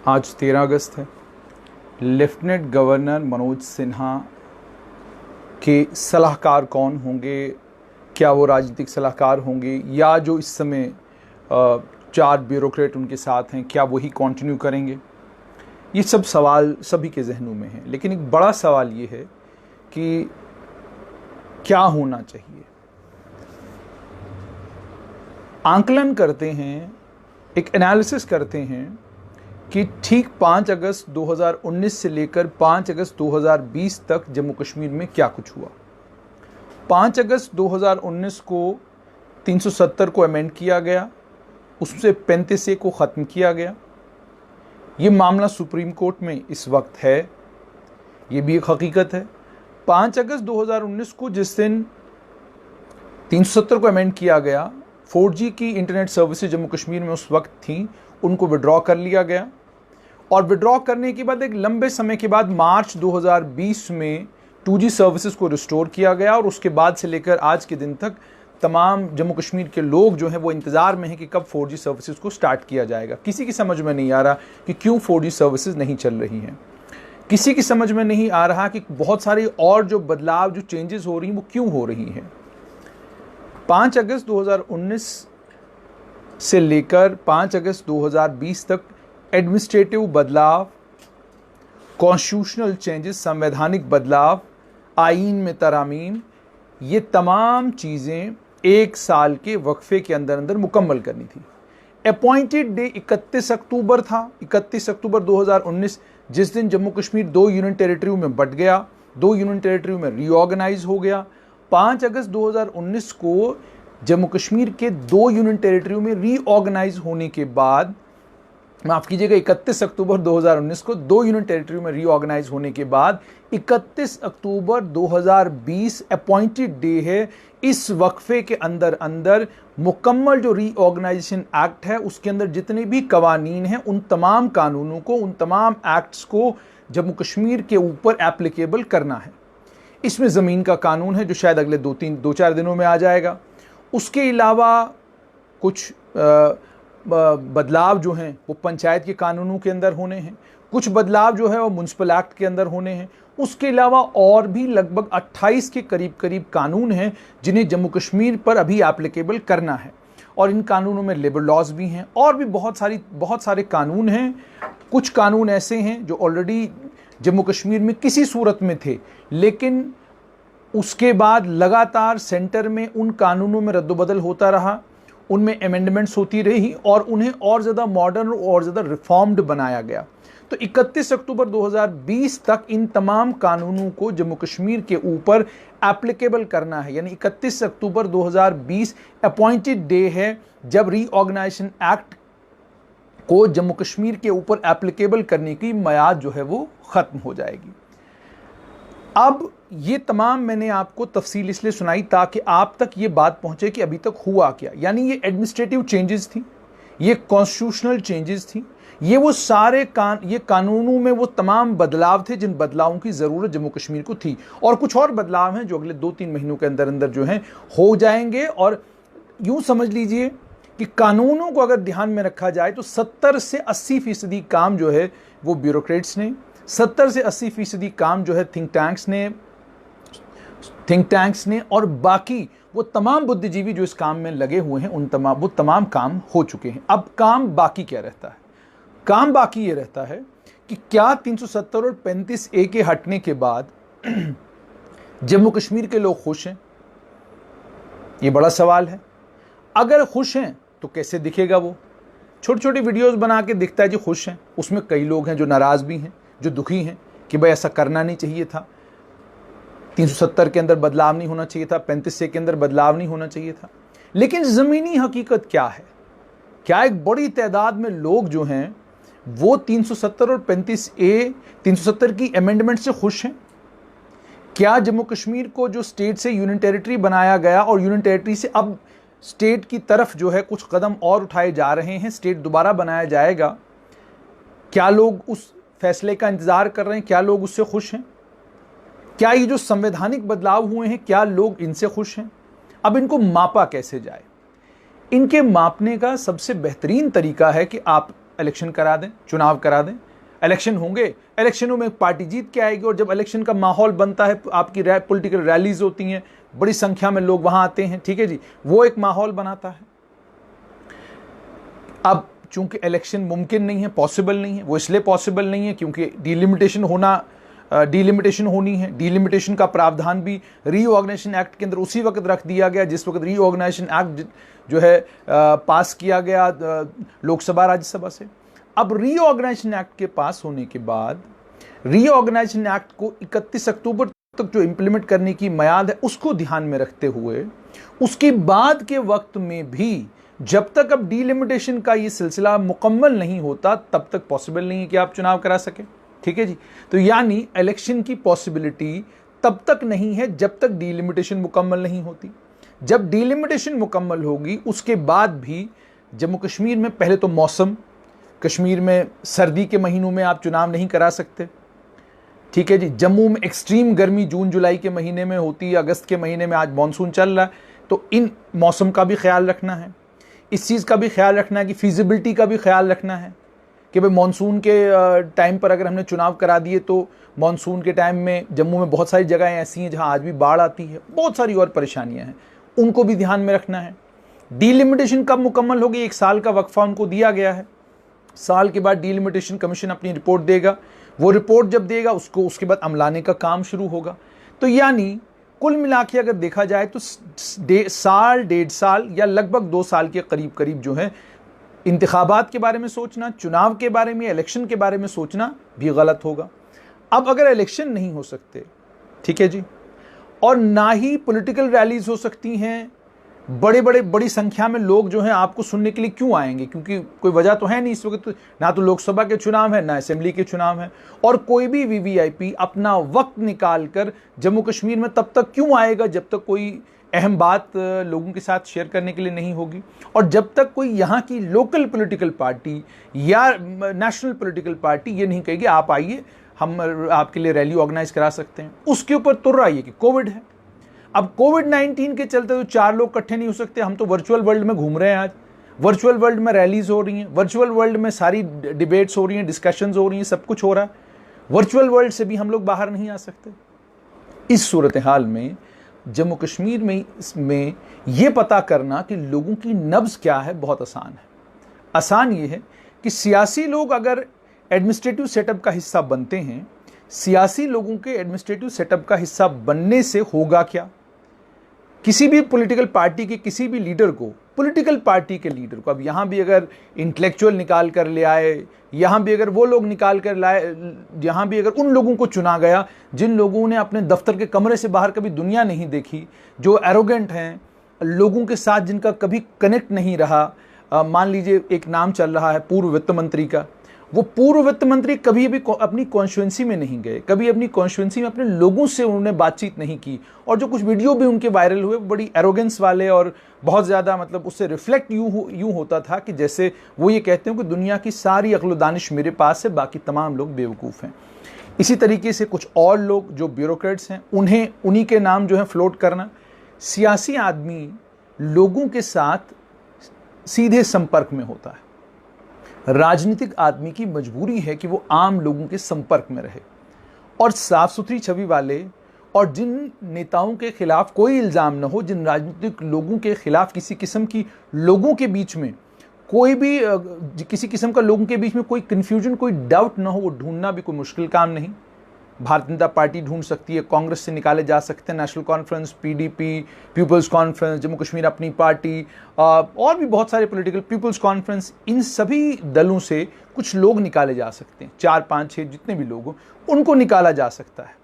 आज 13 अगस्त है। Lieutenant governor Manoj Sinha के सलाहकार कौन होंगे? क्या वो राजनीतिक सलाहकार होंगे या जो इस समय 4 ब्यूरोक्रेट उनके साथ हैं, क्या वही कंटिन्यू करेंगे? ये सब सवाल सभी के जहनों में हैं। लेकिन एक बड़ा सवाल ये है कि क्या होना चाहिए। आंकलन करते हैं, एक एनालिसिस करते हैं कि ठीक 5 अगस्त 2019 से लेकर 5 अगस्त 2020 तक जम्मू कश्मीर में क्या कुछ हुआ। 5 अगस्त 2019 को 370 को अमेंड किया गया, उससे 35A को ख़त्म किया गया। ये मामला सुप्रीम कोर्ट में इस वक्त है, ये भी एक हकीकत है। 5 अगस्त 2019 को जिस दिन 370 को अमेंड किया गया, 4G की इंटरनेट सर्विसेज जम्मू कश्मीर में उस वक्त थी, उनको विड्रॉ कर लिया गया। और विड्रॉ करने के बाद एक लंबे समय के बाद मार्च 2020 में 2G सर्विसेज को रिस्टोर किया गया। और उसके बाद से लेकर आज के दिन तक तमाम जम्मू कश्मीर के लोग जो हैं वो इंतज़ार में हैं कि कब 4G सर्विसेज को स्टार्ट किया जाएगा। किसी की समझ में नहीं आ रहा कि क्यों 4G सर्विसेज नहीं चल रही हैं। किसी की समझ में नहीं आ रहा कि बहुत सारी और जो बदलाव, जो चेंजेस हो रही हैं वो क्यों हो रही हैं। 5 अगस्त 2019 से लेकर 5 अगस्त 2020 तक एडमिनिस्ट्रेटिव बदलाव, कॉन्स्टिट्यूशनल चेंजेस, संवैधानिक बदलाव, आईन में तरामीम, ये तमाम चीज़ें एक साल के वक्फे के अंदर अंदर मुकम्मल करनी थी। अपॉइंटेड डे 31 अक्टूबर था, 31 अक्टूबर 2019, जिस दिन जम्मू कश्मीर 2 यूनियन टेरिटरी में बंट गया, 2 यूनियन टेरिटरी में रीऑर्गेनाइज हो गया। 5 अगस्त 2019 को जम्मू कश्मीर के 2 यूनियन टेरिटरी में रीऑर्गेनाइज होने के बाद, माफ़ कीजिएगा, 31 अक्टूबर 2019 को 2 यूनियन टेरिटरी में रीऑर्गेनाइज होने के बाद 31 अक्टूबर 2020 अपॉइंटेड डे है। इस वक्फे के अंदर अंदर मुकम्मल जो रीऑर्गेनाइजेशन एक्ट है उसके अंदर जितने भी कवानीन हैं उन तमाम कानूनों को, उन तमाम एक्ट्स को जम्मू कश्मीर के ऊपर एप्लीकेबल करना है। इसमें ज़मीन का कानून है जो शायद अगले 2-4 दिनों में आ जाएगा। उसके अलावा कुछ बदलाव जो हैं वो पंचायत के कानूनों के अंदर होने हैं, कुछ बदलाव जो है वो म्युनिसिपल एक्ट के अंदर होने हैं। उसके अलावा और भी लगभग 28 के करीब कानून हैं जिन्हें जम्मू कश्मीर पर अभी एप्लीकेबल करना है। और इन कानूनों में लेबर लॉज भी हैं और भी बहुत सारे कानून हैं। कुछ कानून ऐसे हैं जो ऑलरेडी जम्मू कश्मीर में किसी सूरत में थे, लेकिन उसके बाद लगातार सेंटर में उन कानूनों में रद्दोबदल होता रहा, उनमें अमेंडमेंट्स होती रही और उन्हें और ज़्यादा मॉडर्न और ज़्यादा रिफॉर्म्ड बनाया गया। तो 31 अक्टूबर 2020 तक इन तमाम कानूनों को जम्मू कश्मीर के ऊपर एप्लीकेबल करना है। यानी 31 अक्टूबर 2020 अपॉइंटेड डे है जब रीऑर्गेनाइजेशन एक्ट को जम्मू कश्मीर के ऊपर एप्लीकेबल करने की मियाद जो है वो ख़त्म हो जाएगी। अब ये तमाम मैंने आपको तफसील इसलिए सुनाई ताकि आप तक ये बात पहुंचे कि अभी तक हुआ क्या। यानी ये एडमिनिस्ट्रेटिव चेंजेस थी, ये कॉन्स्टिट्यूशनल चेंजेस थी, ये वो सारे ये कानूनों में वो तमाम बदलाव थे जिन बदलावों की ज़रूरत जम्मू कश्मीर को थी। और कुछ और बदलाव हैं जो अगले 2-3 महीनों के अंदर अंदर जो हैं हो जाएंगे। और यूँ समझ लीजिए कि कानूनों को अगर ध्यान में रखा जाए तो 70 से 80% काम जो है वो ब्यूरोक्रेट्स ने, 70 से 80% काम जो है थिंक टैंक्स ने और बाकी वो तमाम बुद्धिजीवी जो इस काम में लगे हुए हैं वो तमाम काम हो चुके हैं। अब काम बाकी क्या रहता है? काम बाकी ये रहता है कि क्या 370 और 35A के हटने के बाद जम्मू कश्मीर के लोग खुश हैं? ये बड़ा सवाल है। अगर खुश हैं तो कैसे दिखेगा? वो छोटी छोटी वीडियोस बना के दिखता है जी खुश हैं, उसमें कई लोग हैं जो नाराज़ भी हैं, जो दुखी हैं कि भाई ऐसा करना नहीं चाहिए था, 370 के अंदर बदलाव नहीं होना चाहिए था, 35A के अंदर बदलाव नहीं होना चाहिए था। लेकिन ज़मीनी हकीकत क्या है? क्या एक बड़ी तादाद में लोग जो हैं वो 370 और 35A 370 की अमेंडमेंट से खुश हैं? क्या जम्मू कश्मीर को जो स्टेट से यूनियन टेरिटरी बनाया गया और यूनियन टेरिटरी से अब स्टेट की तरफ जो है कुछ कदम और उठाए जा रहे हैं, स्टेट दोबारा बनाया जाएगा, क्या लोग उस फैसले का इंतज़ार कर रहे हैं? क्या लोग उससे खुश हैं? क्या ये जो संवैधानिक बदलाव हुए हैं क्या लोग इनसे खुश हैं? अब इनको मापा कैसे जाए? इनके मापने का सबसे बेहतरीन तरीका है कि आप इलेक्शन करा दें, चुनाव करा दें, इलेक्शन होंगे, इलेक्शनों में पार्टी जीत के आएगी। और जब इलेक्शन का माहौल बनता है, आपकी पॉलिटिकल रैलीज होती हैं, बड़ी संख्या में लोग वहां आते हैं, ठीक है जी, वो एक माहौल बनाता है। अब चूंकि इलेक्शन मुमकिन नहीं है, पॉसिबल नहीं है, वो इसलिए पॉसिबल नहीं है क्योंकि डिलिमिटेशन होनी है। डिलिमिटेशन का प्रावधान भी रीऑर्गेनाइजेशन एक्ट के अंदर उसी वक्त रख दिया गया जिस वक्त रीऑर्गेनाइजेशन एक्ट जो है पास किया गया लोकसभा राज्यसभा से। अब रीऑर्गेनाइजेशन एक्ट के पास होने के बाद रीऑर्गेनाइजेशन एक्ट को 31 अक्टूबर तक जो इंप्लीमेंट करने की मियाद है उसको ध्यान में रखते हुए उसके बाद के वक्त में भी जब तक अब डिलिमिटेशन का ये सिलसिला मुकम्मल नहीं होता तब तक पॉसिबल नहीं है कि आप चुनाव करा सके, ठीक है जी। तो यानी इलेक्शन की पॉसिबिलिटी तब तक नहीं है जब तक डिलिमिटेशन मुकम्मल नहीं होती। जब डिलिमिटेशन मुकम्मल होगी उसके बाद भी जम्मू कश्मीर में पहले तो मौसम, कश्मीर में सर्दी के महीनों में आप चुनाव नहीं करा सकते, ठीक है जी। जम्मू में एक्सट्रीम गर्मी जून जुलाई के महीने में होती है, अगस्त के महीने में आज मानसून चल रहा है, तो इन मौसम का भी ख्याल रखना है, इस चीज़ का भी ख्याल रखना है कि फिजिबिलिटी का भी ख्याल रखना है कि भाई मानसून के टाइम पर अगर हमने चुनाव करा दिए तो मानसून के टाइम में जम्मू में बहुत सारी जगहें ऐसी हैं जहां आज भी बाढ़ आती है, बहुत सारी और परेशानियां हैं, उनको भी ध्यान में रखना है। डिलिमिटेशन कब मुकम्मल होगी, 1 साल का वक्फा उनको दिया गया है। साल के बाद डिलिमिटेशन कमीशन अपनी रिपोर्ट देगा, वो रिपोर्ट जब देगा उसके बाद अमलाने का काम शुरू होगा। तो यानी कुल मिला के अगर देखा जाए तो साल, 1.5 साल या लगभग 2 साल के करीब करीब जो है इंतखाबात के बारे में सोचना, चुनाव के बारे में, इलेक्शन के बारे में सोचना भी गलत होगा। अब अगर इलेक्शन नहीं हो सकते, ठीक है जी, और ना ही पॉलिटिकल रैलीज हो सकती हैं, बड़ी संख्या में लोग जो हैं आपको सुनने के लिए क्यों आएंगे, क्योंकि कोई वजह तो है नहीं इस वक्त, ना तो लोकसभा के चुनाव है ना असेंबली के चुनाव है, और कोई भी वीवीआईपी अपना वक्त निकाल कर जम्मू कश्मीर में तब तक क्यों आएगा जब तक कोई अहम बात लोगों के साथ शेयर करने के लिए नहीं होगी, और जब तक कोई यहाँ की लोकल पॉलिटिकल पार्टी या नेशनल पॉलिटिकल पार्टी ये नहीं कहेगी आप आइए हम आपके लिए रैली ऑर्गेनाइज करा सकते हैं। उसके ऊपर तुर रहा है कि कोविड है। अब कोविड-19 के चलते तो 4 लोग इकट्ठे नहीं हो सकते, हम तो वर्चुअल वर्ल्ड में घूम रहे हैं, आज वर्चुअल वर्ल्ड में रैलीज हो रही हैं, वर्चुअल वर्ल्ड में सारी डिबेट्स हो रही हैं, डिस्कशंस हो रही हैं, सब कुछ हो रहा है, वर्चुअल वर्ल्ड से भी हम लोग बाहर नहीं आ सकते। इस सूरत हाल में जम्मू कश्मीर में ये पता करना कि लोगों की नब्ज क्या है बहुत आसान है। आसान ये है कि सियासी लोग अगर एडमिनिस्ट्रेटिव सेटअप का हिस्सा बनते हैं, सियासी लोगों के एडमिनिस्ट्रेटिव सेटअप का हिस्सा बनने से होगा क्या, किसी भी पॉलिटिकल पार्टी के किसी भी लीडर को, पॉलिटिकल पार्टी के लीडर को, अब यहाँ भी अगर इंटेलेक्चुअल निकाल कर ले आए, यहाँ भी अगर वो लोग निकाल कर लाए, यहाँ भी अगर उन लोगों को चुना गया जिन लोगों ने अपने दफ्तर के कमरे से बाहर कभी दुनिया नहीं देखी, जो एरोगेंट हैं, लोगों के साथ जिनका कभी कनेक्ट नहीं रहा, मान लीजिए एक नाम चल रहा है पूर्व वित्त मंत्री का, वो पूर्व वित्त मंत्री कभी भी अपनी कॉन्स्टिट्यूंसी में नहीं गए, कभी अपनी कॉन्स्टिट्यूंसी में अपने लोगों से उन्होंने बातचीत नहीं की, और जो कुछ वीडियो भी उनके वायरल हुए बड़ी एरोगेंस वाले और बहुत ज़्यादा मतलब उससे रिफ्लेक्ट यूँ होता था कि जैसे वो ये कहते हैं कि दुनिया की सारी अक्ल दानिश मेरे पास है, बाकी तमाम लोग बेवकूफ़ हैं। इसी तरीके से कुछ और लोग जो ब्यूरोक्रेट्स हैं उन्हीं के नाम जो है फ्लोट करना। सियासी आदमी लोगों के साथ सीधे संपर्क में होता है, राजनीतिक आदमी की मजबूरी है कि वो आम लोगों के संपर्क में रहे, और साफ सुथरी छवि वाले और जिन नेताओं के खिलाफ कोई इल्ज़ाम न हो, जिन राजनीतिक लोगों के खिलाफ किसी किस्म की लोगों के बीच में कोई भी किसी किस्म का लोगों के बीच में कोई कन्फ्यूजन, कोई डाउट न हो, वो ढूंढना भी कोई मुश्किल काम नहीं। भारतीय जनता पार्टी ढूंढ सकती है, कांग्रेस से निकाले जा सकते हैं, national conference, PDP, peoples conference, Jammu Kashmir Apni party, और भी बहुत सारे पॉलिटिकल, पीपल्स कॉन्फ्रेंस, इन सभी दलों से कुछ लोग निकाले जा सकते हैं, 4, 5, 6 जितने भी लोग हों उनको निकाला जा सकता है।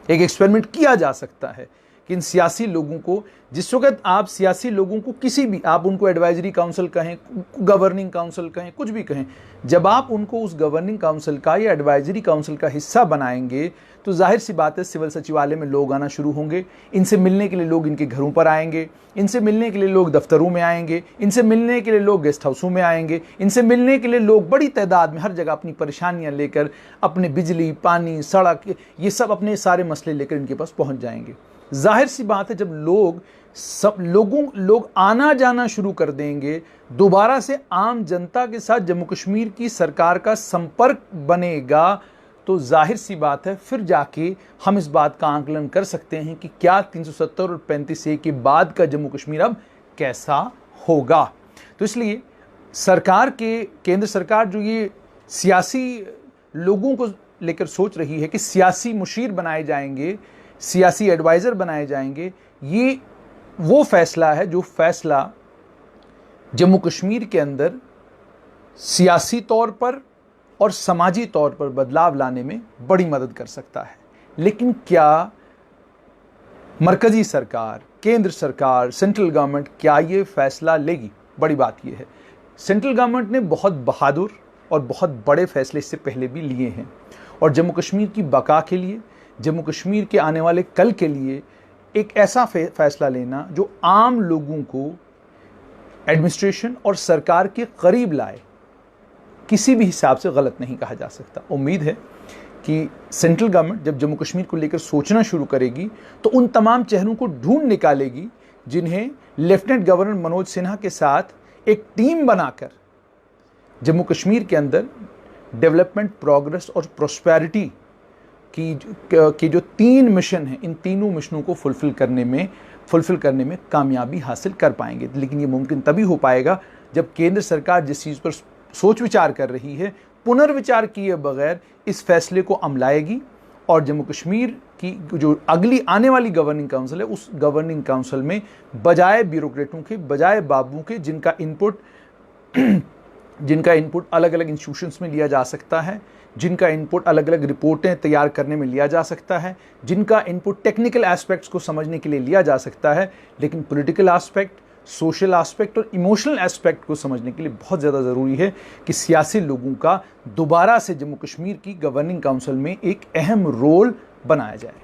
एक एक्सपेरिमेंट किया जा सकता है कि इन सियासी लोगों को, जिस वक्त आप सियासी लोगों को किसी भी, आप उनको एडवाइजरी काउंसिल कहें, गवर्निंग काउंसिल कहें, कुछ भी कहें, जब आप उनको उस गवर्निंग काउंसिल का या एडवाइजरी काउंसिल का हिस्सा बनाएंगे तो जाहिर सी बात है सिविल सचिवालय में लोग आना शुरू होंगे, इनसे मिलने के लिए लोग इनके घरों पर आएंगे, इनसे मिलने के लिए लोग दफ्तरों में आएंगे, इनसे मिलने के लिए लोग गेस्ट हाउसों में आएंगे, इनसे मिलने के लिए लोग बड़ी तादाद में हर जगह अपनी परेशानियां लेकर, अपने बिजली, पानी, सड़क, ये सब अपने सारे मसले लेकर इनके पास पहुंच जाएंगे। जाहिर सी बात है जब लोग आना जाना शुरू कर देंगे, दोबारा से आम जनता के साथ जम्मू कश्मीर की सरकार का संपर्क बनेगा तो जाहिर सी बात है फिर जाके हम इस बात का आकलन कर सकते हैं कि क्या 370 और 35A के बाद का जम्मू कश्मीर अब कैसा होगा। तो इसलिए केंद्र सरकार जो ये सियासी लोगों को लेकर सोच रही है कि सियासी मुशीर बनाए जाएंगे, सियासी एडवाइज़र बनाए जाएंगे, ये वो फैसला है जो फैसला जम्मू कश्मीर के अंदर सियासी तौर पर और समाजी तौर पर बदलाव लाने में बड़ी मदद कर सकता है। लेकिन क्या मरकजी सरकार, केंद्र सरकार, सेंट्रल गवर्नमेंट क्या ये फैसला लेगी? बड़ी बात ये है, सेंट्रल गवर्नमेंट ने बहुत बहादुर और बहुत बड़े फैसले इससे पहले भी लिए हैं और जम्मू कश्मीर की बका के लिए, जम्मू कश्मीर के आने वाले कल के लिए एक ऐसा फैसला लेना जो आम लोगों को एडमिनिस्ट्रेशन और सरकार के करीब लाए, किसी भी हिसाब से गलत नहीं कहा जा सकता। उम्मीद है कि सेंट्रल गवर्नमेंट जब जम्मू कश्मीर को लेकर सोचना शुरू करेगी तो उन तमाम चेहरों को ढूंढ निकालेगी जिन्हें लेफ्टिनेंट गवर्नर मनोज सिन्हा के साथ एक टीम बनाकर जम्मू कश्मीर के अंदर डेवलपमेंट, प्रोग्रेस और प्रोस्पेरिटी की जो 3 मिशन हैं, इन तीनों मिशनों को फुलफिल करने में कामयाबी हासिल कर पाएंगे। लेकिन ये मुमकिन तभी हो पाएगा जब केंद्र सरकार जिस चीज़ पर सोच विचार कर रही है, पुनर्विचार किए बगैर इस फैसले को अमलाएगी और जम्मू कश्मीर की जो अगली आने वाली गवर्निंग काउंसिल है, उस गवर्निंग काउंसिल में बजाय ब्यूरोक्रेटों के, बजाय बाबुओं के, जिनका इनपुट अलग अलग इंस्टीट्यूशंस में लिया जा सकता है, जिनका इनपुट अलग अलग रिपोर्टें तैयार करने में लिया जा सकता है, जिनका इनपुट टेक्निकल एस्पेक्ट्स को समझने के लिए लिया जा सकता है, लेकिन पॉलिटिकल एस्पेक्ट, सोशल एस्पेक्ट और इमोशनल एस्पेक्ट को समझने के लिए बहुत ज़्यादा ज़रूरी है कि सियासी लोगों का दोबारा से जम्मू कश्मीर की गवर्निंग काउंसिल में एक अहम रोल बनाया जाए।